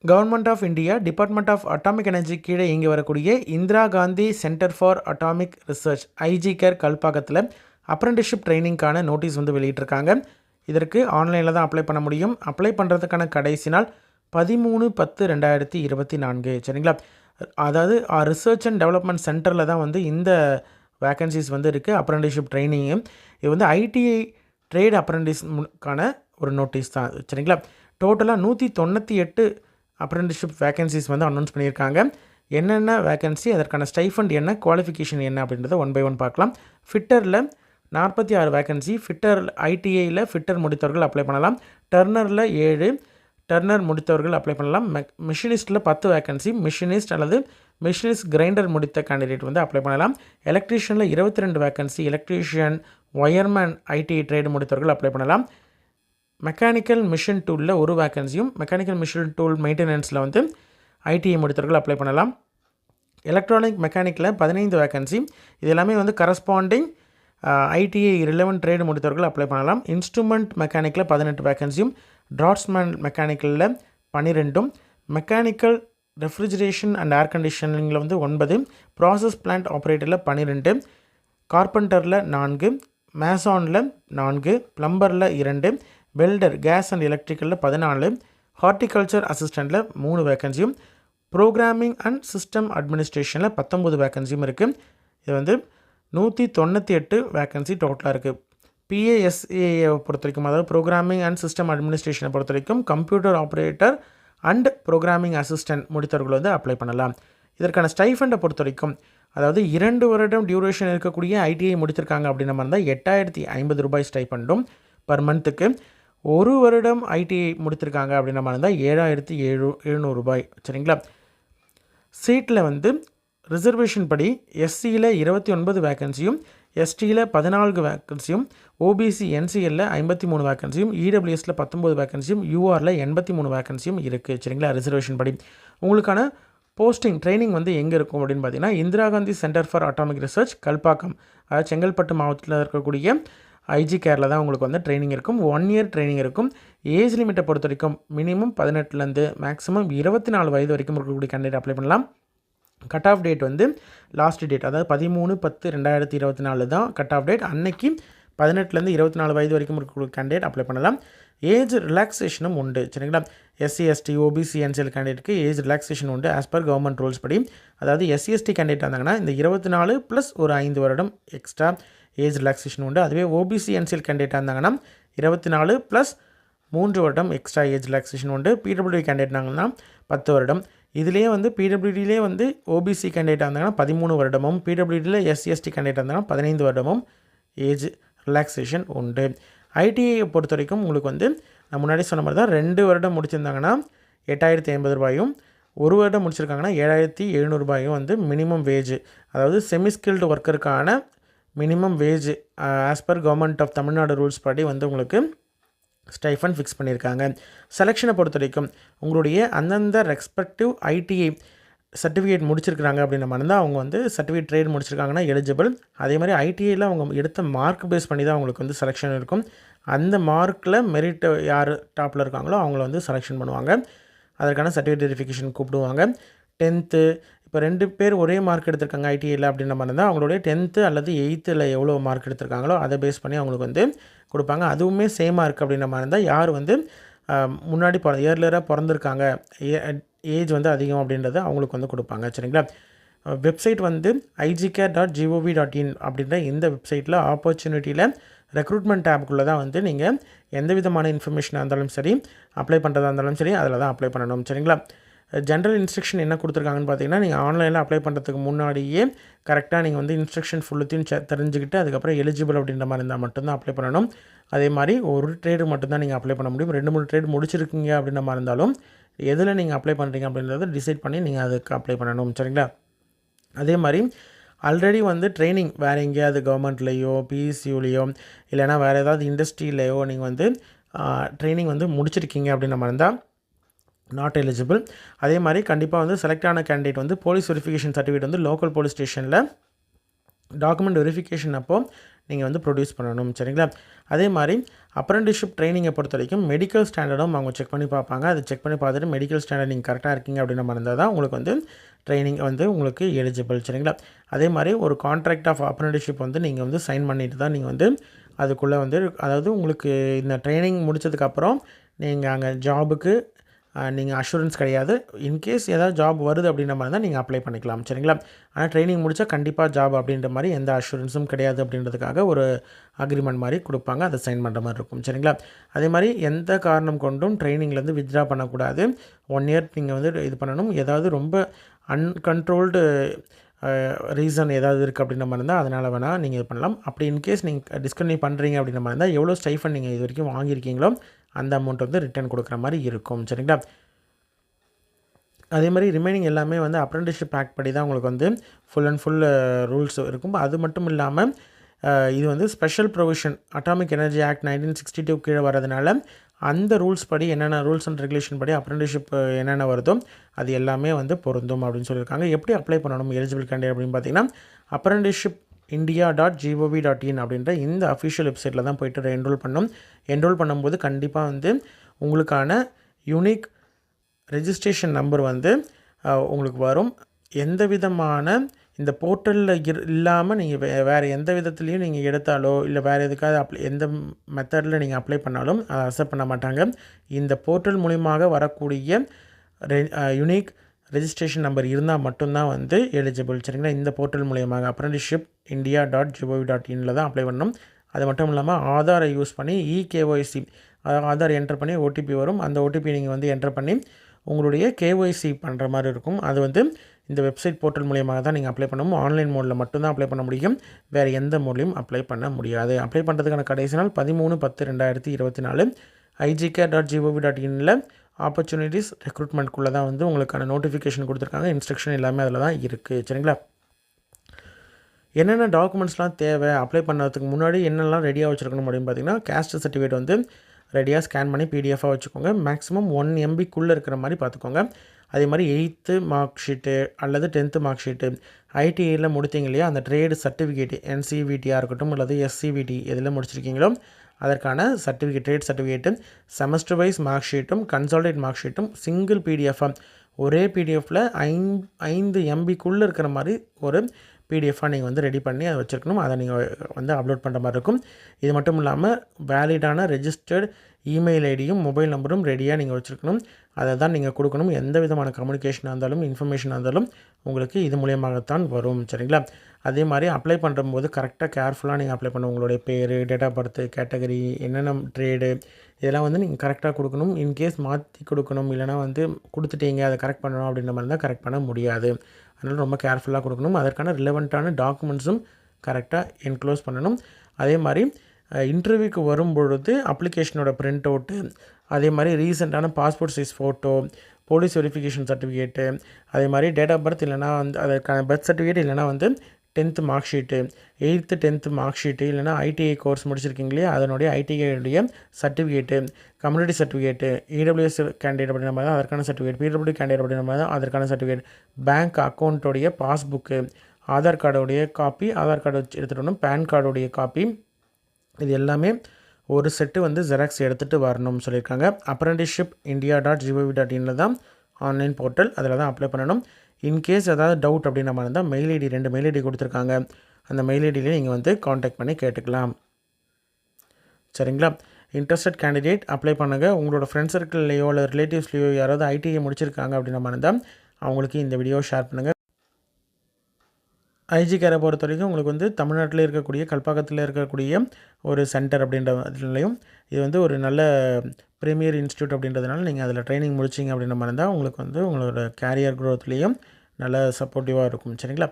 Government of India department of atomic energy கீழே இயங்கி வரக்கூடிய Indira Gandhi centre for atomic research IG CAR கல்பாக்கத்தில் apprenticeship ட்ரைனிங்க்கான நோட்டீஸ் வந்து வெளியிட்டிருக்காங்க. இதற்கு ஆன்லைனில் தான் அப்ளை பண்ண முடியும். அப்ளை பண்ணுறதுக்கான கடைசி நாள் 13/10/2024 சரிங்களா. அதாவது ரிசர்ச் அண்ட் டெவலப்மெண்ட் சென்டரில் தான் வந்து இந்த வேக்கன்சிஸ் வந்து இருக்குது. அப்ரெண்டிஸ்ஷிப் ட்ரைனிங்கு இது வந்து ஐடிஐ ட்ரேட் அப்ரெண்டிஸ்க்கான ஒரு நோட்டீஸ் தான் சரிங்களா. டோட்டலாக 198 அப்ரெண்டிஸ்ஷிப் வேக்கன்சிஸ் வந்து அனௌன்ஸ் பண்ணியிருக்காங்க. என்னென்ன வேக்கன்சி, அதற்கான ஸ்டைஃபண்ட் என்ன, குவாலிஃபிகேஷன் என்ன அப்படின்றத ஒன் பை ஒன் பார்க்கலாம். ஃபிட்டரில் 46 வேக்கன்சி. ஃபிட்டர் ஐடிஐயில் ஃபிட்டர் முடித்தவர்கள் அப்ளை பண்ணலாம். டர்னரில் 7, டர்னர் முடித்தவர்கள் அப்ளை பண்ணலாம். மிஷினிஸ்ட்டில் 10 வேக்கன்சி. மிஷினிஸ்ட் அல்லது மிஷினிஸ்ட் கிரைண்டர் முடித்த கேண்டிடேட் வந்து அப்ளை பண்ணலாம். எலக்ட்ரீஷியனில் 22 vacancy. Electrician, wireman ITI trade முடித்தவர்கள் அப்ளை பண்ணலாம். மெக்கானிக்கல் மிஷின் டூலில் ஒரு வேக்கன்சியும், மெக்கானிக்கல் மிஷின் டூல் மெயின்டெனன்ஸில் வந்து ஐடிஐ முடித்தவர்கள் அப்ளை பண்ணலாம். எலக்ட்ரானிக் மெக்கானிக்கில் 15 வேக்கன்சி. இது எல்லாமே வந்து கரஸ்பாண்டிங் ஐடிஐ ரிலவெண்ட் ட்ரேடு முடித்தவர்கள் அப்ளை பண்ணலாம். இன்ஸ்ட்ருமெண்ட் மெக்கானிக்கில் 18 வேக்கன்சியும், டிராட்ஸ்மேன் மெக்கானிக்கலில் 12, மெக்கானிக்கல் ரெஃப்ரிஜரேஷன் அண்ட் ஏர் கண்டிஷனிங்கில் வந்து 9, ப்ராசஸ் பிளான்ட் ஆப்ரேட்டரில் 12, கார்பெண்டரில் 4, மேசானில் 4, ப்ளம்பரில் 2, வெல்டர் கேஸ் அண்ட் எலக்ட்ரிக்கலில் 14, ஹார்டிகல்ச்சர் அசிஸ்டண்ட்டில் 3 வேக்கன்சியும், ப்ரோக்ராமிங் அண்ட் சிஸ்டம் அட்மினிஸ்ட்ரேஷனில் 19 வேக்கன்சியும் இருக்குது. இது வந்து 198 வேக்கன்சி டோட்டலாக இருக்குது. பிஏஎஸ்ஏயை பொறுத்த வரைக்கும், அதாவது ப்ரோக்ராமிங் அண்ட் சிஸ்டம் அட்மினிஸ்ட்ரேஷனை பொறுத்த வரைக்கும் computer operator and programming assistant முடித்தவர்கள் வந்து அப்ளை பண்ணலாம். இதற்கான ஸ்டைஃபண்டை பொறுத்த வரைக்கும், அதாவது 2 வருடம் டியூரேஷன் இருக்கக்கூடிய ஐடிஐ முடித்திருக்காங்க அப்படின்ற மாதிரி இருந்தால் 8,050 ரூபாய் ஸ்டைஃபண்டும் பர் மந்த்துக்கு. 1 வருடம் ஐடிஐ முடித்திருக்காங்க அப்படின்ற மாதிரி இருந்தால் 7,700 ரூபாய் சரிங்களா. சீட்டில் வந்து ரிசர்வேஷன் படி எஸ்சியில் 29 வேக்கன்சியும், எஸ்டியில் 14 வேக்கன்சியும், ஓபிசி என்சிஎல்ல 53 வேக்கன்சியும், இடபிள்யூஎஸில் 19 வேக்கன்சியும், யூஆரில் 83 வேக்கன்சியும் இருக்குது சரிங்களா. ரிசர்வேஷன் படி உங்களுக்கான போஸ்டிங் ட்ரைனிங் வந்து எங்கே இருக்கும் அப்படின்னு பார்த்தீங்கன்னா, Indira Gandhi centre for atomic research Kalpakkam, அதாவது செங்கல்பட்டு மாவட்டத்தில் இருக்கக்கூடிய ஐஜி கேரில் தான் உங்களுக்கு வந்து ட்ரைனிங் இருக்கும். 1 இயர் ட்ரைனிங் இருக்கும். ஏஜ் லிமிட்டை பொறுத்த வரைக்கும் மினிமம் 18லேருந்து மேக்ஸிமம் 24 வயது வரைக்கும் இருக்கக்கூடிய கேண்டிடேட் அப்ளை பண்ணலாம். கட் ஆஃப் டேட் வந்து லாஸ்ட் டேட், அதாவது 13/10/2024 தான் கட் ஆஃப் டேட். அன்னைக்கு 18லேருந்து 24 வயது வரைக்கும் இருக்கக்கூடிய கேண்டிடேட் அப்ளை பண்ணலாம். ஏஜ் ரிலாக்ஸேஷனும் உண்டு சரிங்களா. எஸ்சி எஸ்டி ஓபிசி என்சிஎல் கேண்டிடேட்டுக்கு ஏஜ் ரிலாக்ஸேஷன் உண்டு ஆஸ் பர் கவர்மெண்ட் ரூல்ஸ் படி. அதாவது எஸ்சி எஸ்டி கேண்டிடேட் இருந்தாங்கன்னா இந்த 24 + ஒரு 5 வருடம் எக்ஸ்ட்ரா ஏஜ் ரிலாக்ஸேஷன் உண்டு. அதுவே ஓபிசி என்சிஎல் கேண்டிடேட்டாக இருந்தாங்கன்னா 24 + 3 வருடம் எக்ஸ்ட்ரா ஏஜ் ரிலாக்ஸேஷன் உண்டு. பிடபிள்யூடி கேண்டிடேட்னாங்கன்னா 10 வருடம். இதுலேயே வந்து பிடபிள்யூடியிலே வந்து ஓபிசி கேண்டிடேட்டாக இருந்தாங்கன்னா 13 வருடமும், பிடபிள்யூடியில் எஸ்சிஎஸ்டி கேண்டிடேட்டாக இருந்தாங்கன்னா 15 வருடமும் ஏஜ் ரிலாக்ஸேஷன் உண்டு. ஐடிஐயை பொறுத்த வரைக்கும் உங்களுக்கு வந்து நான் முன்னாடி சொன்ன மாதிரி தான் 2 வருடம் முடிச்சிருந்தாங்கன்னா 8,050 ரூபாயும், 1 வருடம் முடிச்சிருக்காங்கன்னா 7,700 ரூபாயும் வந்து மினிமம் வேஜ், அதாவது செமி ஸ்கில்டு ஒர்க்கருக்கான minimum wage as per government of Tamil Nadu rules படி வந்து உங்களுக்கு ஸ்டைஃபன் ஃபிக்ஸ் பண்ணியிருக்காங்க. செலெக்ஷனை பொறுத்த வரைக்கும் உங்களுடைய அந்தந்த ரெஸ்பெக்டிவ் ஐடிஐ சர்டிஃபிகேட் முடிச்சிருக்கிறாங்க அப்படின்ற மாதிரி இருந்தால் அவங்க வந்து சர்டிஃபிகேட் ட்ரேட் முடிச்சிருக்காங்கன்னா எலிஜிபிள். அதே மாதிரி ஐடிஐயில் அவங்க எடுத்த மார்க் பேஸ் பண்ணி தான் அவங்களுக்கு வந்து செலெக்ஷன் இருக்கும். அந்த மார்க்கில் மெரிட் யார் டாப்பில் இருக்காங்களோ அவங்கள வந்து செலெக்ஷன் பண்ணுவாங்க. அதற்கான சர்டிஃபிகேட் வெரிஃபிகேஷன் கூப்பிடுவாங்க. 10th இப்போ 2 பேர் ஒரே மார்க் எடுத்திருக்காங்க ஐடிஐயில் அப்படின்ற மாதிரி இருந்தால் அவங்களுடைய 10th அல்லது 8th எவ்வளோ மார்க் எடுத்திருக்காங்களோ அதை பேஸ் பண்ணி அவங்களுக்கு வந்து கொடுப்பாங்க. அதுவுமே சேமாக இருக்குது அப்படின்ற மாதிரி இருந்தால் யார் வந்து முன்னாடி இயர்லியராக பிறந்திருக்காங்க, ஏஜ் வந்து அதிகம் அப்படின்றத அவங்களுக்கு வந்து கொடுப்பாங்க சரிங்களா. வெப்சைட் வந்து igcare.gov.in அப்படின்ற இந்த வெப்சைட்டில் ஆப்பர்ச்சுனிட்டியில் ரெக்ரூட்மெண்ட் டேப்புக்குள்ளே தான் வந்து நீங்கள் எந்த விதமான இன்ஃபர்மேஷனாக இருந்தாலும் சரி, அப்ளை பண்ணுறதா இருந்தாலும் சரி அதில் தான் அப்ளை பண்ணணும் சரிங்களா. ஜென்ரல் இன்ஸ்ட்ரக்ஷன் என்ன கொடுத்துருக்காங்கன்னு பார்த்தீங்கன்னா, நீங்கள் ஆன்லைனில் அப்ளை பண்ணுறதுக்கு முன்னாடியே கரெக்டாக நீங்கள் வந்து இன்ஸ்ட்ரக்ஷன் ஃபுல்லுத்தையும் தெரிஞ்சுக்கிட்டு அதுக்கப்புறம் எலிஜிபிள் அப்படின்ற மாதிரி இருந்தால் மட்டும்தான் அப்ளை பண்ணணும். அதே மாதிரி ஒரு ட்ரேடு மட்டும்தான் நீங்கள் அப்ளை பண்ண முடியும். 2-3 ட்ரேடு முடிச்சிருக்கீங்க அப்படின்ற மாதிரி இருந்தாலும் எதில் நீங்கள் அப்ளை பண்ணுறீங்க அப்படின்றத டிசைட் பண்ணி நீங்கள் அதுக்கு அப்ளை பண்ணணும் சரிங்களா. அதே மாதிரி ஆல்ரெடி வந்து ட்ரைனிங் வேறு எங்கேயாவது கவர்மெண்ட்லேயோ பிஎஸ்சியூலேயோ இல்லைனா வேறு ஏதாவது இண்டஸ்ட்ரியிலையோ நீங்கள் வந்து ட்ரைனிங் வந்து முடிச்சிருக்கீங்க அப்படின்ற மாதிரி இருந்தால் நாட் எலிஜிபிள். அதே மாதிரி கண்டிப்பாக வந்து செலக்ட் ஆன கேண்டிடேட் வந்து போலீஸ் வெரிஃபிகேஷன் சர்டிஃபிகேட் வந்து லோக்கல் போலீஸ் ஸ்டேஷனில் டாக்குமெண்ட் வெரிஃபிகேஷன் அப்போது நீங்கள் வந்து ப்ரொடியூஸ் பண்ணணும். சரிங்களா? அதே மாதிரி அப்ரெண்டிஸ்ஷிப் ட்ரைனிங்கை பொறுத்த வரைக்கும் மெடிக்கல் ஸ்டாண்டர்டும் அவங்க செக் பண்ணி பார்ப்பாங்க. அதை செக் பண்ணி பார்த்துட்டு மெடிக்கல் ஸ்டாண்டர்ட் நீங்கள் கரெக்டாக இருக்கீங்க அப்படின்ற மாதிரி இருந்தால் தான் உங்களுக்கு வந்து ட்ரைனிங் வந்து உங்களுக்கு எலிஜிபிள். சரிங்களா? அதே மாதிரி ஒரு கான்ட்ராக்ட் ஆஃப் அப்ரெண்டிஸ்ஷிப் வந்து நீங்கள் வந்து சைன் பண்ணிட்டு தான் நீங்கள் வந்து அதுக்குள்ளே வந்து அதாவது உங்களுக்கு இந்த ட்ரைனிங் முடித்ததுக்கப்புறம் நீங்கள் அங்கே ஜாபுக்கு நீங்கள் அஷூரன்ஸ் கிடையாது. இன்கேஸ் ஏதாவது ஜாப் வருது அப்படின்ற மாதிரி தான் நீங்கள் அப்ளை பண்ணிக்கலாம். சரிங்களா? ஆனால் ட்ரைனிங் முடித்தா கண்டிப்பாக ஜாப் அப்படின்ற மாதிரி எந்த அஷூரன்ஸும் கிடையாது அப்படின்றதுக்காக ஒரு அக்ரிமெண்ட் மாதிரி கொடுப்பாங்க. அதை சைன் பண்ணுற மாதிரி இருக்கும். சரிங்களா? அதே மாதிரி எந்த காரணம் கொண்டும் ட்ரைனிங்லேருந்து வித்ட்ரா பண்ணக்கூடாது. 1 இயர் நீங்கள் வந்து இது பண்ணணும். ஏதாவது ரொம்ப அன்கண்ட்ரோல்டு ரீசன் ஏதாவது இருக்குது அப்படின்ற மாதிரி இருந்தால் அதனால் வேணால் நீங்கள் இது பண்ணலாம். அப்படி இன்கேஸ் நீங்கள் டிஸ்கன்டினியூ பண்ணுறீங்க அப்படின்ற மாதிரி இருந்தால் எவ்வளோ ஸ்டைஃபன் நீங்கள் இது வரைக்கும் வாங்கியிருக்கீங்களோ அந்த அமௌண்ட் வந்து ரிட்டர்ன் கொடுக்குற மாதிரி இருக்கும். சரிங்களா? அதே மாதிரி ரிமைனிங் எல்லாமே வந்து அப்ரெண்டிஸ்ஷிப் ஆக்ட் படி தான் உங்களுக்கு வந்து ஃபுல் அண்ட் ஃபுல் ரூல்ஸ் இருக்கும். அது மட்டும் இல்லாமல் இது வந்து special provision atomic energy act 1962 கீழே வரதுனால அந்த ரூல்ஸ் படி என்னென்ன ரூல்ஸ் அண்ட் ரெகுலேஷன் படி அப்ரெண்டிஸ்ஷிப் என்னென்ன வருதோ அது எல்லாமே வந்து பொருந்தும் அப்படின்னு சொல்லியிருக்காங்க. எப்படி அப்ளை பண்ணணும் எலிஜிபிள் கேண்டிடேட் அப்படின்னு பார்த்தீங்கன்னா apprenticeshipindia.gov.in அப்படின்ற இந்த அஃபிஷியல் வெப்சைட்டில் தான் போய்ட்டு என்ரோல் பண்ணும்போது கண்டிப்பாக வந்து உங்களுக்கான யூனிக் ரெஜிஸ்ட்ரேஷன் நம்பர் வந்து உங்களுக்கு வரும். எந்த விதமான இந்த போர்ட்டலில் இல்லாமல் நீங்கள் வேறு எந்த விதத்துலேயும் நீங்கள் எடுத்தாலோ இல்லை வேறு எதுக்காவது எந்த மெத்தடில் நீங்கள் அப்ளை பண்ணாலும் அதை அக்செப்ட் பண்ண மாட்டாங்க. இந்த போர்ட்டல் மூலியமாக வரக்கூடிய யூனிக் ரெஜிஸ்ட்ரேஷன் நம்பர் இருந்தால் மட்டும்தான் வந்து எலிஜிபிள். சரிங்களா? இந்த போர்ட்டல் மூலியமாக apprenticeshipindia.gov.in தான் அப்ளை பண்ணணும். அது மட்டும் இல்லாமல் ஆதாரை யூஸ் பண்ணி இகேஒய்சி ஆதார் என்டர் பண்ணி ஓடிபி வரும். அந்த ஓடிபி நீங்கள் வந்து என்டர் பண்ணி உங்களுடைய கேஒய்சி பண்ணுற மாதிரி இருக்கும். அது வந்து இந்த வெப்சைட் போர்ட்டல் மூலியமாக தான் நீங்கள் அப்ளை பண்ணணும். ஆன்லைன் மோடில் மட்டும்தான் அப்ளை பண்ண முடியும். வேறு எந்த மோட்லையும் அப்ளை பண்ண முடியாது. அப்ளை பண்ணுறதுக்கான கடைசி நாள் 13/10/2024 igcare.gov.inல ஆப்பர்ச்சுனிட்டிஸ் ரெக்ரூட்மெண்ட்குள்ளே தான் வந்து உங்களுக்கான நோட்டிஃபிகேஷன் கொடுத்துருக்காங்க. இன்ஸ்ட்ரக்ஷன் எல்லாமே அதில் தான் இருக்குது. சரிங்களா? என்னென்ன டாக்குமெண்ட்ஸ்லாம் தேவை அப்ளை பண்ணுறதுக்கு முன்னாடி என்னெல்லாம் ரெடியாக வச்சுருக்கணும் அப்படின்னு பார்த்தீங்கன்னா கேஸ்ட் சர்டிஃபிகேட் வந்து ரெடியாக ஸ்கேன் பண்ணி பிடிஎஃபாக வச்சுக்கோங்க. மேக்ஸிமம் 1 MBக்குள்ளே இருக்கிற மாதிரி பார்த்துக்கோங்க. அதே மாதிரி 8th மார்க் ஷீட்டு அல்லது 10th மார்க் ஷீட்டு ஐடிஐயில் முடித்தீங்க இல்லையா அந்த ட்ரேடு சர்டிஃபிகேட் NCVTயாக இருக்கட்டும் அல்லது SCVT எதில் முடிச்சிருக்கீங்களோ அதற்கான certificate trade certificate semester wise mark ஷீட்டும் கன்சாலிடேட் மார்க் ஷீட்டும் சிங்கிள் பிடிஎஃபாக ஒரே பிடிஎஃப்பில் 5 MBக்குள்ளே இருக்கிற மாதிரி ஒரு பிடிஎஃபாக நீங்கள் வந்து ரெடி பண்ணி அதை வச்சுருக்கணும். அதை நீங்கள் வந்து அப்லோட் பண்ணுற மாதிரி இருக்கும். இது மட்டும் இல்லாமல் வேலிடான ரெஜிஸ்டர்டு இமெயில் ஐடியும் மொபைல் நம்பரும் ரெடியாக நீங்கள் வச்சுருக்கணும். அதை தான் நீங்கள் கொடுக்கணும். எந்த விதமான கம்யூனிகேஷனாக இருந்தாலும் இன்ஃபர்மேஷனாக இருந்தாலும் உங்களுக்கு இது மூலியமாகத்தான் வரும். சரிங்களா? அதே மாதிரி அப்ளை பண்ணும்போது கரெக்டாக கேர்ஃபுல்லாக நீங்கள் அப்ளை பண்ணணும். உங்களுடைய பேர், டேட் ஆஃப் பர்த்து, கேட்டகரி, என்னென்ன ட்ரேடு இதெல்லாம் வந்து நீங்கள் கரெக்டாக கொடுக்கணும். இன்கேஸ் மாற்றி கொடுக்கணும் இல்லைனா வந்து கொடுத்துட்டீங்க அதை கரெக்ட் பண்ணணும் அப்படின்ற மாதிரி இருந்தால் கரெக்ட் பண்ண முடியாது. அதனால் ரொம்ப கேர்ஃபுல்லாக கொடுக்கணும். அதற்கான ரிலவெண்ட்டான டாக்குமெண்ட்ஸும் கரெக்டாக என்க்ளோஸ் பண்ணணும். அதே மாதிரி இன்டர்வியூக்கு வரும்பொழுது அப்ளிகேஷனோட பிரிண்ட் அவுட்டு அதே மாதிரி ரீசெண்டான passport size photo police verification certificate அதே மாதிரி டேட் ஆஃப் பர்த் இல்லைனா வந்து அதற்கான பர்த் சர்டிஃபிகேட் இல்லைனா வந்து 10th mark sheet 8th 10th mark sheet இல்லைனா ஐடிஐ கோர்ஸ் முடிச்சிருக்கீங்களே அதனுடைய ஐடிஐடைய certificate community certificate EWS candidate அப்படின்ற மாதிரி தான் அதற்கான சர்டிஃபிகேட் பிடபிள்யூ கேண்டிடேட் அப்படின்ற மாதிரி தான் அதற்கான சர்டிஃபிகேட் பேங்க் அக்கௌண்ட்டோடைய பாஸ்புக்கு ஆதார் கார்டோடைய காப்பி ஆதார் கார்டு வச்சு எடுத்துகிட்டு வரணும் பேன் கார்டோடைய காப்பி இது எல்லாமே ஒரு செட்டு வந்து ஜெராக்ஸ் எடுத்துகிட்டு வரணும்னு சொல்லியிருக்காங்க. apprenticeshipindia.gov.in தான் ஆன்லைன் போர்ட்டல் அதில் தான் அப்ளை பண்ணணும். இன்கேஸ் ஏதாவது டவுட் அப்படின்ற மாதிரி இருந்தால் மெயில் ஐடி 2 மெயில் ஐடி கொடுத்துருக்காங்க. அந்த மெயில் ஐடியிலே நீங்கள் வந்து காண்டாக்ட் பண்ணி கேட்டுக்கலாம். சரிங்களா? இன்ட்ரெஸ்டட் கேண்டிடேட் அப்ளை பண்ணுங்கள். உங்களோட ஃப்ரெண்ட்ஸ் சர்க்கிள்லையோ இல்லை ரிலேட்டிவ்ஸ்லையோ யாராவது ஐடிஐ முடிச்சிருக்காங்க அப்படின்ற மாதிரி இருந்தால் அவங்களுக்கு இந்த வீடியோ ஷேர் பண்ணுங்கள். ஐஜிகேரை பொறுத்த வரைக்கும் உங்களுக்கு வந்து தமிழ்நாட்டில் இருக்கக்கூடிய கல்பாக்கத்தில் இருக்கக்கூடிய ஒரு சென்டர் அப்படின்ற இதுலையும் இது வந்து ஒரு நல்ல ப்ரீமியர் இன்ஸ்டியூட் அப்படின்றதுனால நீங்கள் அதில் ட்ரைனிங் முடிச்சிங்க அப்படின்ற மாதிரி இருந்தால் உங்களுக்கு வந்து உங்களோட கேரியர் க்ரோத்லேயும் நல்ல சப்போர்ட்டிவாக இருக்கும். சரிங்களா?